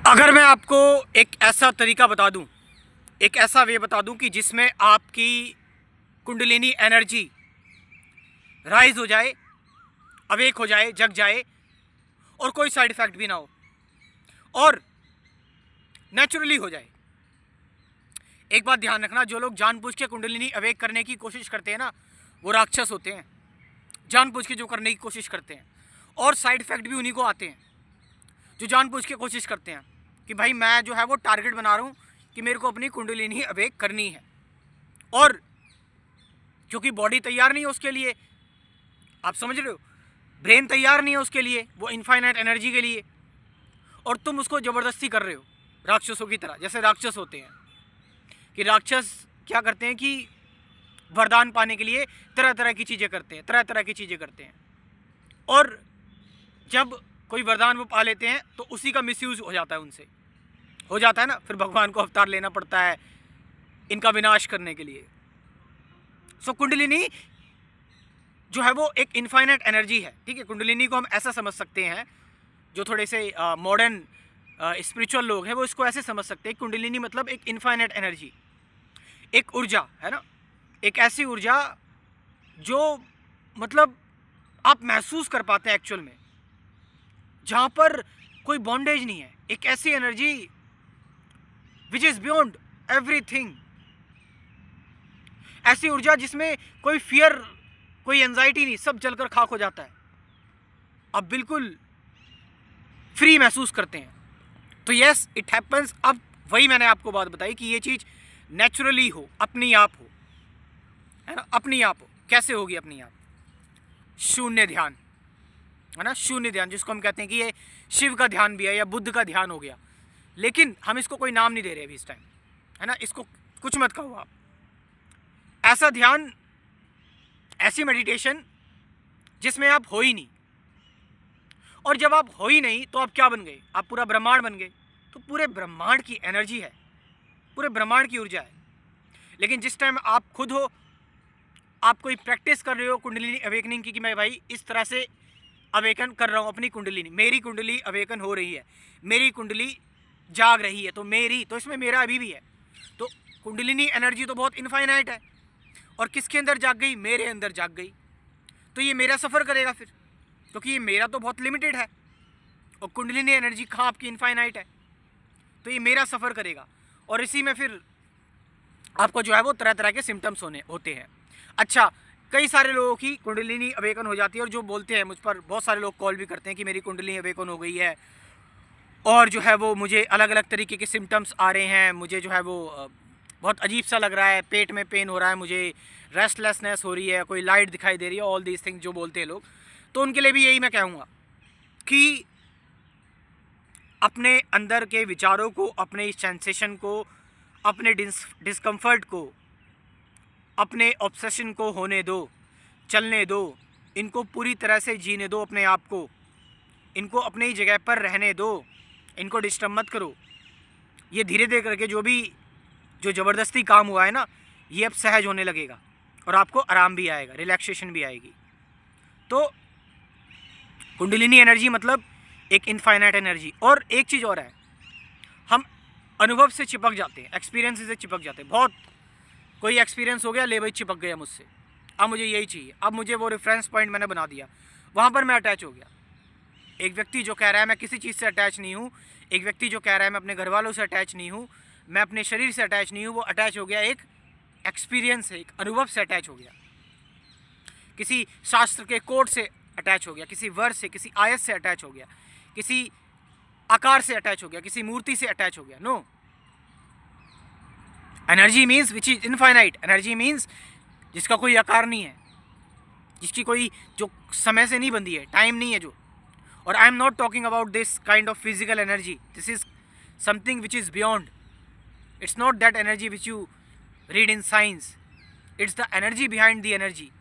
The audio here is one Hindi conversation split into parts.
अगर मैं आपको एक ऐसा तरीका बता दूं, एक ऐसा वे बता दूं कि जिसमें आपकी कुंडलिनी एनर्जी राइज हो जाए, अवेक हो जाए, जग जाए और कोई साइड इफेक्ट भी ना हो और नेचुरली हो जाए। एक बात ध्यान रखना, जो लोग जानबूझ के कुंडलिनी अवेक करने की कोशिश करते हैं ना, वो राक्षस होते हैं। जानबूझ के जो करने की कोशिश करते हैं, और साइड इफेक्ट भी उन्हीं को आते हैं जो जानबूझ के कोशिश करते हैं कि भाई मैं जो है वो टारगेट बना रहा हूँ कि मेरे को अपनी कुंडलिनी अवेक करनी है, और क्योंकि बॉडी तैयार नहीं है उसके लिए, आप समझ रहे हो, ब्रेन तैयार नहीं है उसके लिए, वो इनफाइनाइट एनर्जी के लिए, और तुम उसको ज़बरदस्ती कर रहे हो राक्षसों की तरह। जैसे राक्षस होते हैं कि राक्षस क्या करते हैं कि वरदान पाने के लिए तरह तरह की चीज़ें करते हैं, तरह तरह की चीज़ें करते हैं, और जब कोई वरदान वो पा लेते हैं तो उसी का मिसयूज़ हो जाता है, उनसे हो जाता है ना, फिर भगवान को अवतार लेना पड़ता है इनका विनाश करने के लिए। सो कुंडलिनी जो है वो एक इनफाइनाइट एनर्जी है, ठीक है। कुंडलिनी को हम ऐसा समझ सकते हैं, जो थोड़े से मॉडर्न स्पिरिचुअल लोग हैं वो इसको ऐसे समझ सकते हैं, कुंडलिनी मतलब एक इनफाइनाइट एनर्जी, एक ऊर्जा है ना, एक ऐसी ऊर्जा जो मतलब आप महसूस कर पाते हैं एक्चुअल में, जहाँ पर कोई बॉन्डेज नहीं है। एक ऐसी energy which is beyond everything, ऐसी ऊर्जा जिसमें कोई फियर, कोई एंजाइटी नहीं, सब जलकर खाक हो जाता है, आप बिल्कुल फ्री महसूस करते हैं। तो यस, इट हैपन्स। अब वही मैंने आपको बात बताई कि ये चीज़ नेचुरली हो, अपनी आप हो, है ना, अपनी आप हो। कैसे होगी अपनी आप? शून्य ध्यान, है ना, शून्य ध्यान, जिसको हम कहते हैं कि ये शिव का ध्यान भी है या बुद्ध का ध्यान हो गया, लेकिन हम इसको कोई नाम नहीं दे रहे अभी इस टाइम, है ना, इसको कुछ मत कहो आप। ऐसा ध्यान, ऐसी मेडिटेशन जिसमें आप हो ही नहीं, और जब आप हो ही नहीं तो आप क्या बन गए? आप पूरा ब्रह्मांड बन गए। तो पूरे ब्रह्मांड की एनर्जी है, पूरे ब्रह्मांड की ऊर्जा है। लेकिन जिस टाइम आप खुद हो, आप कोई प्रैक्टिस कर रहे हो कुंडलिनी अवेकनिंग की कि मैं भाई इस तरह से अवेकन कर रहा हूँ अपनी कुंडलिनी, मेरी कुंडली अवेकन हो रही है, मेरी कुंडली जाग रही है, तो इसमें मेरा अभी भी है। तो कुंडलिनी एनर्जी तो बहुत इनफाइनाइट है, और किसके अंदर जाग गई? मेरे अंदर जाग गई। तो ये मेरा सफ़र करेगा फिर, क्योंकि ये मेरा तो बहुत लिमिटेड है और कुंडलिनी एनर्जी कहाँ आपकी इनफाइनाइट है, तो ये मेरा सफ़र करेगा, और इसी में फिर आपको जो है वो तरह तरह के सिम्टम्स होते हैं। अच्छा, कई सारे लोगों की कुंडलिनी अवेकन हो जाती है, और जो बोलते हैं मुझ पर, बहुत सारे लोग कॉल भी करते हैं कि मेरी कुंडलिनी अवेकन हो गई है, और जो है वो मुझे अलग अलग तरीके के सिम्टम्स आ रहे हैं, मुझे जो है वो बहुत अजीब सा लग रहा है, पेट में पेन हो रहा है, मुझे रेस्टलेसनेस हो रही है, कोई लाइट दिखाई दे रही है, ऑल दीज थिंग्स जो बोलते हैं लोग। तो उनके लिए भी यही मैं कहूँगा कि अपने अंदर के विचारों को, अपने सेंसेशन को, अपने डिस्कम्फर्ट को, अपने ऑब्सेशन को होने दो, चलने दो, इनको पूरी तरह से जीने दो अपने आप को, इनको अपनी जगह पर रहने दो, इनको डिस्टर्ब मत करो। ये धीरे धीरे करके जो ज़बरदस्ती काम हुआ है ना, ये अब सहज होने लगेगा, और आपको आराम भी आएगा, रिलैक्सेशन भी आएगी। तो कुंडलिनी एनर्जी मतलब एक इनफाइनाइट एनर्जी। और एक चीज़ और है, हम अनुभव से चिपक जाते हैं, एक्सपीरियंस से चिपक जाते हैं। बहुत कोई एक्सपीरियंस हो गया, ले भाई चिपक गया मुझसे, अब मुझे यही चाहिए, अब मुझे वो रेफरेंस पॉइंट मैंने बना दिया, वहाँ पर मैं अटैच हो गया। एक व्यक्ति जो कह रहा है मैं किसी चीज़ से अटैच नहीं हूँ, एक व्यक्ति जो कह रहा है मैं अपने घर वालों से अटैच नहीं हूँ, मैं अपने शरीर से अटैच नहीं हूँ, वो अटैच हो गया एक एक्सपीरियंस से, एक अनुभव से अटैच हो गया, किसी शास्त्र के कोड से अटैच हो गया, किसी वर्ड से, किसी आयत से अटैच हो गया, किसी आकार से अटैच हो गया, किसी मूर्ति से अटैच हो गया। No, energy means which is infinite. Energy means जिसका कोई आकार नहीं है, जिसकी कोई, जो समय से नहीं बंधी है, टाइम नहीं है जो। और I am not talking about this kind of physical energy, this is something which is beyond. It's not that energy which you read in science, it's the energy behind the energy.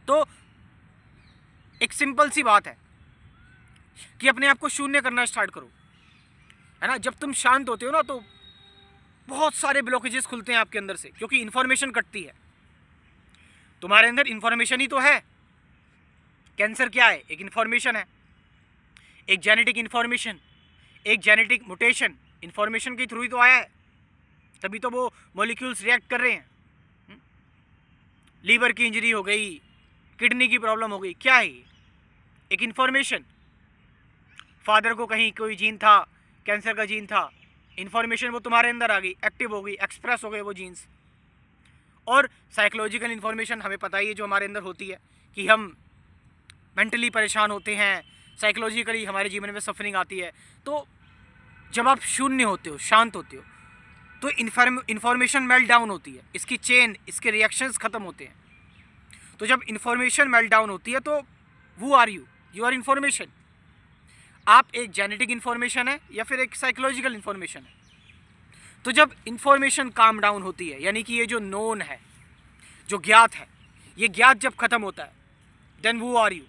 तो एक सिंपल सी बात है कि अपने आप को शून्य करना स्टार्ट करो, है ना। जब तुम शांत होते हो ना, तो बहुत सारे ब्लॉकेजेस खुलते हैं आपके अंदर से, क्योंकि इन्फॉर्मेशन कटती है। तुम्हारे अंदर इन्फॉर्मेशन ही तो है। कैंसर क्या है? एक इन्फॉर्मेशन है, एक जेनेटिक इन्फॉर्मेशन, एक जेनेटिक मुटेशन इंफॉर्मेशन के थ्रू ही तो आया है, तभी तो वो मॉलिक्यूल्स रिएक्ट कर रहे हैं। लीवर की इंजरी हो गई, किडनी की प्रॉब्लम हो गई, क्या है ये? एक इंफॉर्मेशन। फादर को कहीं कोई जीन था, कैंसर का जीन था, इंफॉर्मेशन वो तुम्हारे अंदर आ गई, एक्टिव हो गई, एक्सप्रेस हो गए वो जीन्स। और साइकोलॉजिकल इंफॉर्मेशन हमें पता ही है जो हमारे अंदर होती है कि हम मेंटली परेशान होते हैं, साइकोलॉजिकली हमारे जीवन में सफरिंग आती है। तो जब आप शून्य होते हो, शांत होते हो, तो इंफॉर्मेशन मेल्ट डाउन होती है, इसकी चेन, इसके रिएक्शंस ख़त्म होते हैं। तो जब इंफॉर्मेशन मेल्ट डाउन होती है तो वो आर यू आर इंफॉर्मेशन। आप एक जेनेटिक इंफॉर्मेशन है या फिर एक साइकोलॉजिकल इंफॉर्मेशन है। तो जब इंफॉर्मेशन काम डाउन होती है, यानी कि ये जो नोन है, जो ज्ञात है, ये ज्ञात जब खत्म होता है, देन वो आर यू।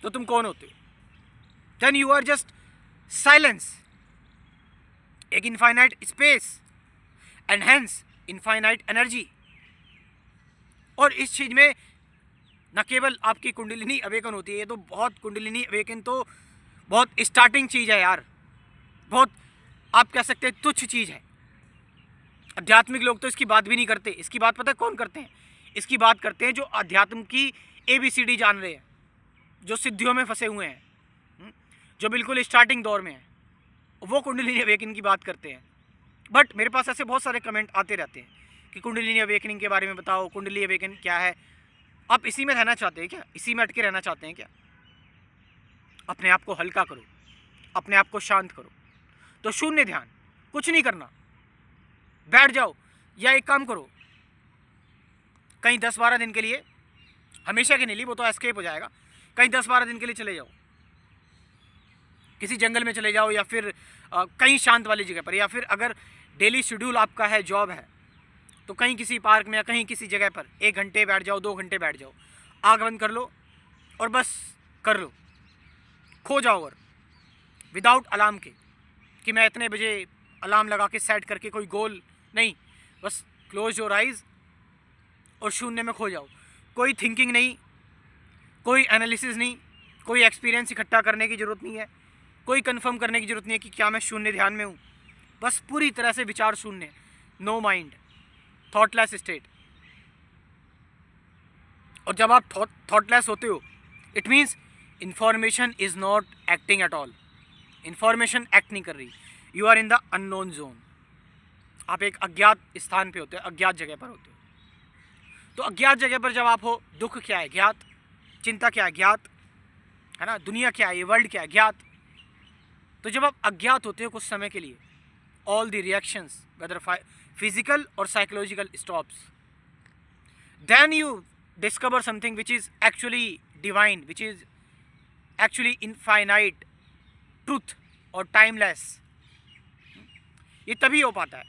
तो तुम कौन होते हो? Then you are just silence, एक infinite space and hence infinite energy. और इस चीज में न केवल आपकी कुंडलिनी अवेकन होती है, ये तो बहुत, कुंडलिनी अवेकन तो बहुत स्टार्टिंग चीज है यार, बहुत आप कह सकते हैं तुच्छ चीज है। आध्यात्मिक लोग तो इसकी बात भी नहीं करते। इसकी बात पता है कौन करते हैं? इसकी बात करते हैं जो अध्यात्म की ABCD जान रहे हैं, जो सिद्धियों में फंसे हुए हैं, जो बिल्कुल स्टार्टिंग दौर में है, वो कुंडलिनी अवेकनिंग की बात करते हैं। बट मेरे पास ऐसे बहुत सारे कमेंट आते रहते हैं कि कुंडलिनी अवेकनिंग के बारे में बताओ, कुंडली अवेकन क्या है। आप इसी में रहना चाहते हैं क्या? इसी में अटके रहना चाहते हैं क्या? अपने आप को हल्का करो, अपने आप को शांत करो। तो शून्य ध्यान, कुछ नहीं करना, बैठ जाओ या एक काम करो, कहीं 10-12 दिन के लिए, हमेशा के लिए, वो तो एस्केप हो जाएगा, कहीं 10-12 दिन के लिए चले जाओ, किसी जंगल में चले जाओ या फिर कहीं शांत वाली जगह पर, या फिर अगर डेली शेड्यूल आपका है, जॉब है, तो कहीं किसी पार्क में या कहीं किसी जगह पर 1 घंटे बैठ जाओ, 2 घंटे बैठ जाओ, आग बंद कर लो और बस कर लो, खो जाओ। और विदाउट अलार्म के कि मैं इतने बजे अलार्म लगा के सेट करके, कोई गोल नहीं, बस क्लोज योर आइज और शून्य में खो जाओ। कोई थिंकिंग नहीं, कोई एनालिसिस नहीं, कोई एक्सपीरियंस इकट्ठा करने की ज़रूरत नहीं है, कोई कंफर्म करने की ज़रूरत नहीं है कि क्या मैं शून्य ध्यान में हूँ। बस पूरी तरह से विचार शून्य, नो माइंड, थॉटलेस स्टेट। और जब आप थॉटलेस होते हो, it means information is not acting at all. Information act नहीं कर रही, you are in the unknown zone. आप एक अज्ञात स्थान पे होते हो, अज्ञात जगह पर होते हो। तो अज्ञात जगह पर जब आप हो, दुख क्या है? ज्ञात। चिंता क्या है? ज्ञात, है ना। दुनिया क्या है? ये वर्ल्ड क्या है? ज्ञात। तो जब आप अज्ञात होते हो कुछ समय के लिए, all the reactions whether physical और psychological stops, then you discover something which is actually divine, which is actually infinite truth और टाइमलेस। ये तभी हो पाता है।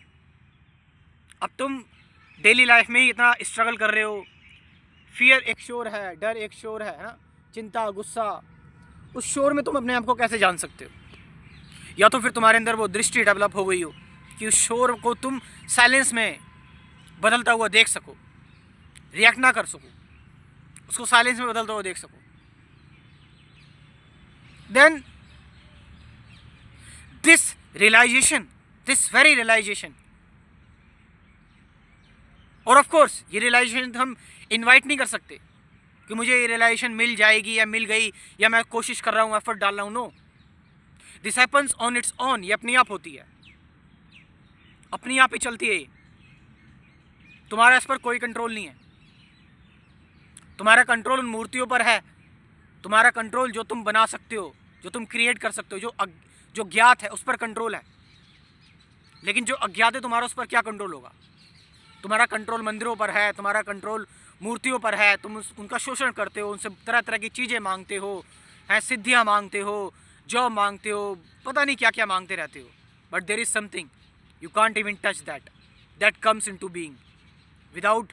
अब तुम डेली लाइफ में ही इतना स्ट्रगल कर रहे हो, फियर एक शोर है, डर एक शोर है ना, चिंता, गुस्सा, उस शोर में तुम अपने आप को कैसे जान सकते हो? या तो फिर तुम्हारे अंदर वो दृष्टि डेवलप हो गई हो कि उस शोर को तुम साइलेंस में बदलता हुआ देख सको, रिएक्ट ना कर सको, उसको साइलेंस में बदलता हुआ देख सको। Then this realization, this very realization, और ऑफ कोर्स ये रियलाइजेशन हम इनवाइट नहीं कर सकते कि मुझे ये रियलाइजेशन मिल जाएगी या मिल गई या मैं कोशिश कर रहा हूँ, एफर्ट डाल रहा हूँ। No, this happens on its own. ये अपनी आप होती है, अपनी आप ही चलती है। तुम्हारा इस पर कोई कंट्रोल नहीं है। तुम्हारा कंट्रोल उन मूर्तियों पर है, तुम्हारा कंट्रोल जो तुम बना सकते हो, जो तुम क्रिएट कर सकते हो, जो ज्ञात है उस पर कंट्रोल है। लेकिन जो अज्ञात है तुम्हारा, उस पर क्या कंट्रोल होगा? तुम्हारा कंट्रोल मंदिरों पर है, तुम्हारा कंट्रोल मूर्तियों पर है, तुम उनका शोषण करते हो, उनसे तरह तरह की चीज़ें मांगते हो, हैं, सिद्धियाँ मांगते हो, जॉब मांगते हो, पता नहीं क्या क्या मांगते रहते हो। But there is something you can't even touch that comes into being without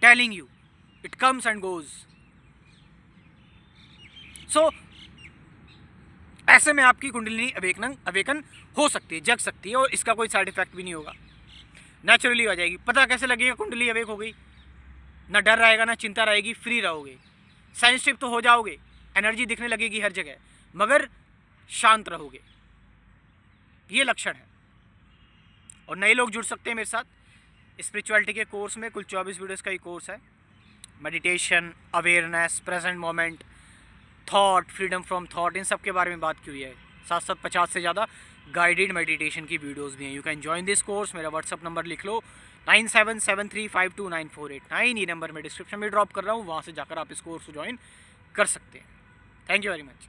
telling you, it comes and goes. So ऐसे में आपकी कुंडलिनी अवेकन हो सकती है, जग सकती है, और इसका कोई साइड इफेक्ट भी नहीं होगा, नेचुरली हो जाएगी। पता कैसे लगेगा कुंडली अवेक हो गई? ना डर रहेगा, ना चिंता रहेगी, फ्री रहोगे। सेंसिटिव तो हो जाओगे, एनर्जी दिखने लगेगी हर जगह, मगर शांत रहोगे। ये लक्षण है। और नए लोग जुड़ सकते हैं मेरे साथ स्पिरिचुअलिटी के कोर्स में। कुल 24 वीडियोस का ये कोर्स है। Meditation, awareness, present moment, thought, freedom from thought, इन सब के बारे में बात की हुई है। साथ साथ 50 से ज़्यादा गाइडेड मेडिटेशन की वीडियोस भी हैं। You can join this course. मेरा व्हाट्सअप नंबर लिख लो 9773529489। ये नंबर मैं डिस्क्रिप्शन में ड्रॉप कर रहा हूँ, वहाँ से जाकर आप इस कोर्स को ज्वाइन कर सकते हैं। Thank you very much.